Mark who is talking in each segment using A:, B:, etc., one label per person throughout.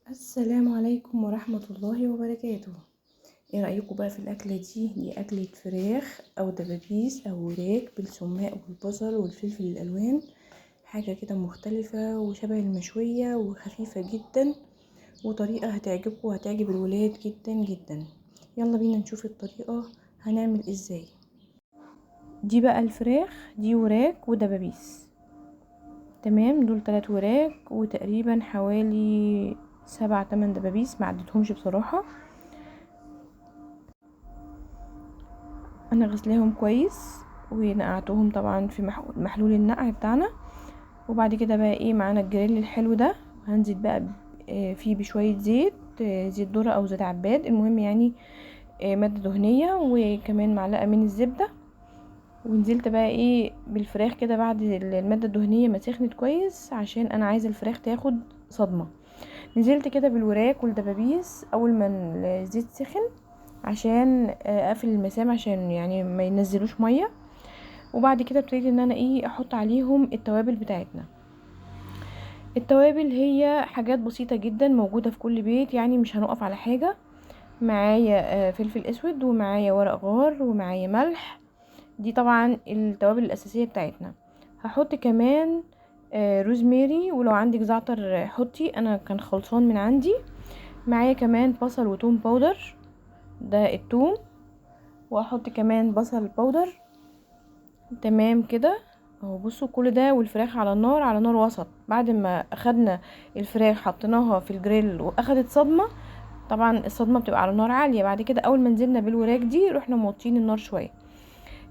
A: السلام عليكم ورحمة الله وبركاته. ايه رأيكم بقى في الأكلة دي أكلة فراخ أو دبابيس أو وراك بالسماق والبصل والفلفل الألوان. حاجة كده مختلفة وشبه المشوية وخفيفة جدا، وطريقة هتعجبكم وهتعجب الولاد جدا جدا. يلا بينا نشوف الطريقة هنعمل ازاي. دي بقى الفراخ، دي وراك ودبابيس. تمام، دول 3 وراك وتقريبا حوالي 7 8 دبابيس، ما عدتهمش بصراحة. انا غسلاهم كويس ونقعتهم طبعا في محلول النقع بتاعنا. وبعد كده بقى ايه معانا الجريل الحلو ده، هنزل بقى فيه بشوية زيت، زيت ذرة او زيت عباد، المهم يعني مادة دهنية، وكمان معلقة من الزبدة. ونزلت بقى ايه بالفراخ كده بعد المادة الدهنية ما سخنت كويس، عشان انا عايزة الفراخ تاخد صدمة. نزلت كده بالوراك والدبابيس اول ما الزيت سخن، عشان اقفل المسام عشان يعني ما ينزلوش ميه. وبعد كده ابتديت ان انا ايه احط عليهم التوابل بتاعتنا. التوابل هي حاجات بسيطة جدا موجودة في كل بيت، يعني مش هنقف على حاجة. معايا فلفل اسود، ومعايا ورق غار، ومعايا ملح. دي طبعا التوابل الاساسية بتاعتنا. هحط كمان روزماري، ولو عندك زعتر حطي، انا كان خلصان من عندي. معايا كمان بصل وتوم باودر، ده التوم. واحط كمان بصل باودر. تمام كده اهو. بصوا كل ده والفراخ على النار، على نار وسط. بعد ما اخدنا الفراخ حطيناها في الجريل واخدت صدمة، طبعا الصدمة بتبقى على نار عالية. بعد كده اول ما نزلنا بالوراك دي رحنا موطين النار شوية.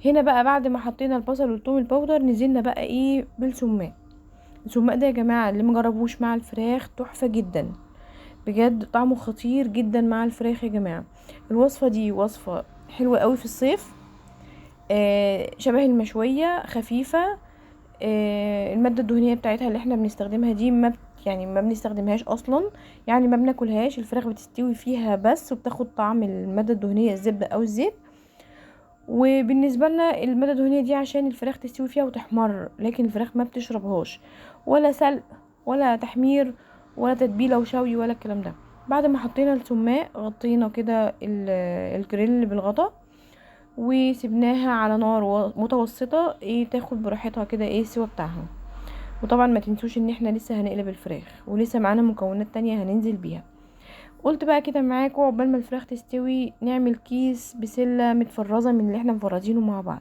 A: هنا بقى بعد ما حطينا البصل والثوم الباودر، نزلنا بقى ايه بالسماق. السماق ده يا جماعة اللي مجربوش مع الفراخ تحفة جدا، بجد طعمه خطير جدا مع الفراخ يا جماعة. الوصفة دي وصفة حلوة قوي في الصيف، شبه المشوية، خفيفة. المادة الدهنية بتاعتها اللي احنا بنستخدمها دي يعني ما بنستخدمهاش اصلا، يعني ما بناكلهاش. الفراخ بتستوي فيها بس، وبتاخد طعم المادة الدهنية، الزبدة او الزيت. وبالنسبة لنا المادة الدهنية دي عشان الفراخ تستوي فيها وتحمر، لكن الفراخ ما بتشربهاش، ولا سلق ولا تحمير ولا تتبيلة وشوي ولا الكلام ده. بعد ما حطينا السماق غطينا كده الجريل بالغطا، وسبناها على نار متوسطة ايه تاخد براحتها كده ايه السوا بتاعها. وطبعا ما تنسوش ان احنا لسه هنقلب الفراخ، ولسه معانا مكونات تانية هننزل بيها. قلت بقى كده معاكم عقبال ما الفراخ تستوي نعمل كيس بسلة متفرزة من اللي احنا مفرزينه مع بعض.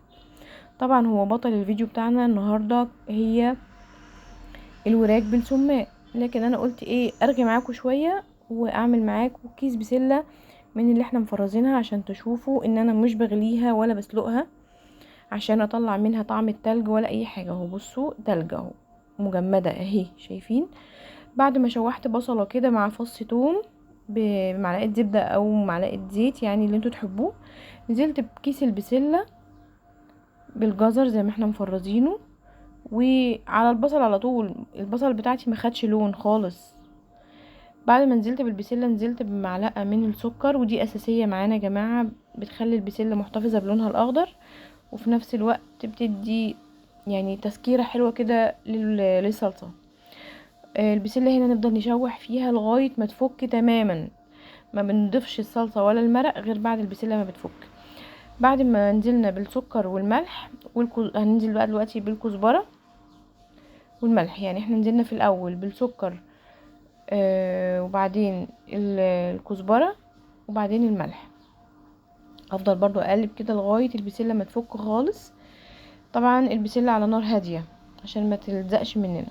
A: طبعا هو بطل الفيديو بتاعنا النهاردة هي الوراك بالسماق، لكن انا قلت ايه ارغي معاكم شوية واعمل معاكم كيس بسلة من اللي احنا مفرزينها، عشان تشوفوا ان انا مش بغليها ولا بسلقها عشان اطلع منها طعم التلج ولا اي حاجه. اهو بصوا تلج اهو، مجمده اهي، شايفين؟ بعد ما شوحت بصله كده مع فص ثوم بمعلقه زبده او معلقه زيت، يعني اللي انتوا تحبوه. نزلت بكيس البسله بالجزر زي ما احنا مفرزينه، وعلى البصل على طول. البصل بتاعتي ما خدش لون خالص. بعد ما نزلت بالبسله نزلت بمعلقه من السكر، ودي اساسيه معانا يا جماعه، بتخلي البسله محتفظه بلونها الاخضر، وفي نفس الوقت بتدي يعني تسكيرة حلوة كده للصلصة. البسلة هنا نفضل نشوح فيها لغاية ما تفك تماما، ما بنضيفش الصلصة ولا المرق غير بعد البسلة ما بتفك. بعد ما نزلنا بالسكر والملح هننزل بقى دلوقتي بالكزبرة والملح. يعني احنا نزلنا في الاول بالسكر، وبعدين الكزبرة، وبعدين الملح. افضل برضو اقلب كده لغاية البسلة ما تفك خالص. طبعا البسلة على نار هادية عشان ما تلزقش مننا.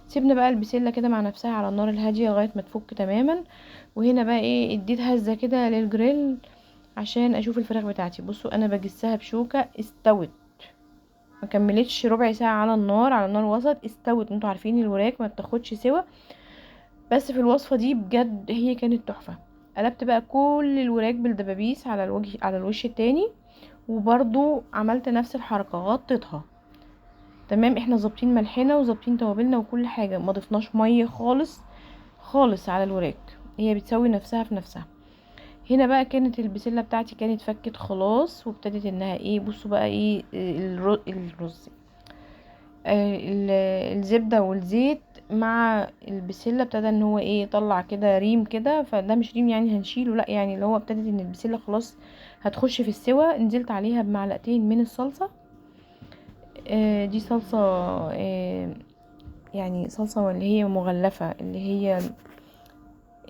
A: سيبنا بقى البسلة كده مع نفسها على النار الهادية لغاية ما تفك تماما. وهنا بقى ايه اديت هزة كده للجريل عشان اشوف الفراخ بتاعتي. بصوا انا بجسها بشوكة، استوت، ما كملتش ربع ساعة على النار، على النار وسط استوت. انتوا عارفين الوراك ما بتاخدش سوا، بس في الوصفة دي بجد هي كانت تحفة. قلبت بقى كل الوراك بالدبابيس على الوجه، على الوش التاني، وبرضو عملت نفس الحركة، غطيتها. تمام، احنا ظابطين ملحنا وظابطين توابلنا وكل حاجه، ما ضفناش ميه خالص خالص على الوراك، هي بتسوي نفسها في نفسها. هنا بقى كانت البسله بتاعتي كانت فكت خلاص، وابتدت انها ايه، بصوا بقى ايه الرز الزبدة والزيت مع البسلة ابتدى ان هو ايه يطلع كده ريم كده، فده مش ريم يعني هنشيله، لا يعني اللي هو ابتدت ان البسلة خلاص هتخش في السوا. نزلت عليها بمعلقتين من الصلصة. دي صلصة يعني صلصة اللي هي مغلفة، اللي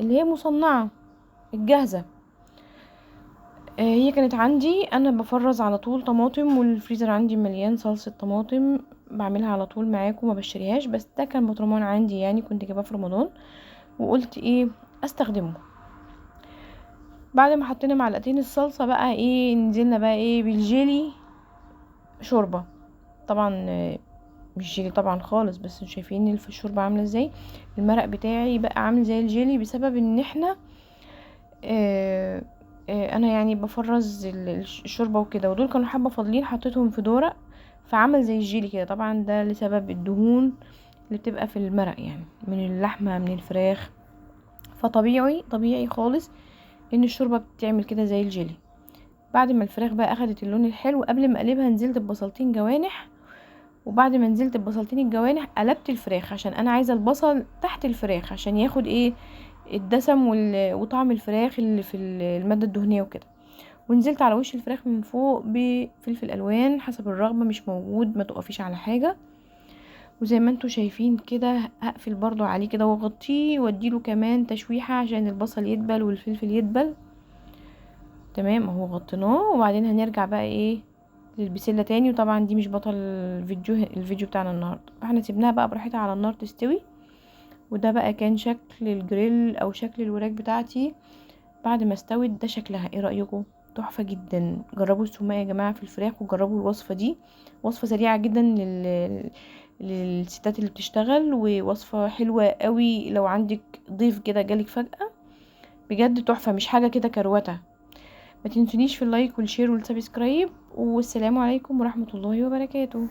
A: هي مصنعة الجاهزة. هي كانت عندي، انا بفرز على طول طماطم والفريزر عندي مليان صلصة طماطم، بعملها على طول معاكم ما بشتريهاش، بس ده كان برطمان عندي يعني كنت جايباه في رمضان وقلت ايه استخدمه. بعد ما حطينا معلقتين الصلصة بقى ايه نزلنا بقى ايه بالجيلي شوربة. طبعا مش جيلي طبعا خالص، بس شايفين في الشوربة عاملة ازاي. المرق بتاعي بقى عامل زي الجيلي بسبب ان احنا انا يعني بفرز الشوربة وكده، ودول كانوا حبة فاضلين حطيتهم في دورق فعمل زي الجيلي كده. طبعا ده لسبب الدهون اللي بتبقى في المرق يعني من اللحمة من الفراخ، طبيعي خالص ان الشوربة بتعمل كده زي الجيلي. بعد ما الفراخ بقى اخدت اللون الحلو قبل ما اقلبها نزلت ببصلتين جوانح، وبعد ما نزلت ببصلتين الجوانح قلبت الفراخ عشان انا عايزه البصل تحت الفراخ عشان ياخد ايه الدسم وطعم الفراخ اللي في الماده الدهنيه وكده. ونزلت على وش الفراخ من فوق بفلفل الوان حسب الرغبه، مش موجود ما تقفيش على حاجه. وزي ما انتوا شايفين كده هقفل برضو عليه كده واغطيه واديله كمان تشويحه عشان البصل يدبل والفلفل يدبل. تمام اهو غطيناه، وبعدين هنرجع بقى ايه للبسله تاني. وطبعا دي مش بطل الفيديو بتاعنا النهارده، احنا سيبناها بقى براحتها على النار تستوي. وده بقى كان شكل الجريل او شكل الوراك بتاعتي بعد ما استوت. ده شكلها ايه رايكم؟ تحفه جدا. جربوا السماق يا جماعه في الفراخ، وجربوا الوصفه دي. وصفه سريعه جدا للستات اللي بتشتغل، ووصفه حلوه قوي لو عندك ضيف كده جالك فجاه. بجد تحفه، مش حاجه كده كروته. ما تنسونيش في اللايك والشير والسبسكرايب، والسلام عليكم ورحمة الله وبركاته.